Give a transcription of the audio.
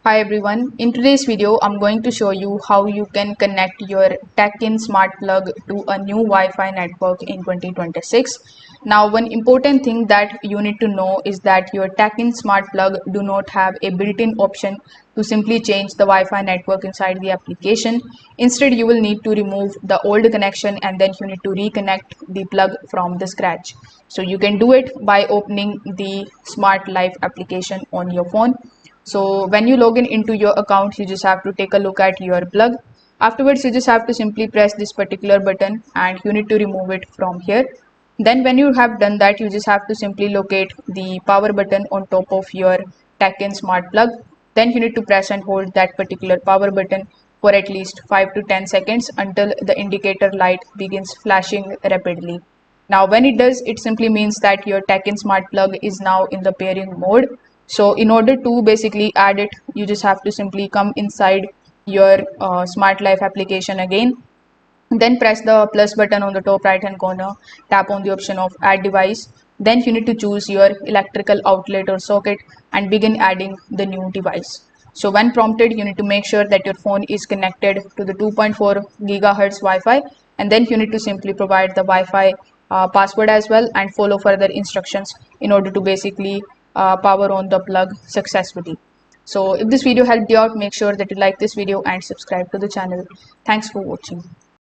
Hi everyone, in today's video I'm going to show you how you can connect your Teckin Smart Plug to a new Wi-Fi network in 2026. Now one important thing that you need to know is that your Teckin Smart Plug do not have a built-in option to simply change the Wi-Fi network inside the application. Instead you will need to remove the old connection and then you need to reconnect the plug from the scratch. So you can do it by opening the Smart Life application on your phone. So when you log in into your account, you just have to take a look at your plug. Afterwards, you just have to simply press this particular button and you need to remove it from here. Then when you have done that, you just have to simply locate the power button on top of your Teckin Smart Plug. Then you need to press and hold that particular power button for at least 5 to 10 seconds until the indicator light begins flashing rapidly. Now when it does, it simply means that your Teckin Smart Plug is now in the pairing mode. So in order to basically add it, you just have to simply come inside your Smart Life application again. Then press the plus button on the top right hand corner, tap on the option of add device. Then you need to choose your electrical outlet or socket and begin adding the new device. So when prompted, you need to make sure that your phone is connected to the 2.4 gigahertz Wi-Fi, and then you need to simply provide the Wi-Fi password as well and follow further instructions in order to basically power on the plug successfully. So if this video helped you out, make sure that you like this video and subscribe to the channel. Thanks for watching.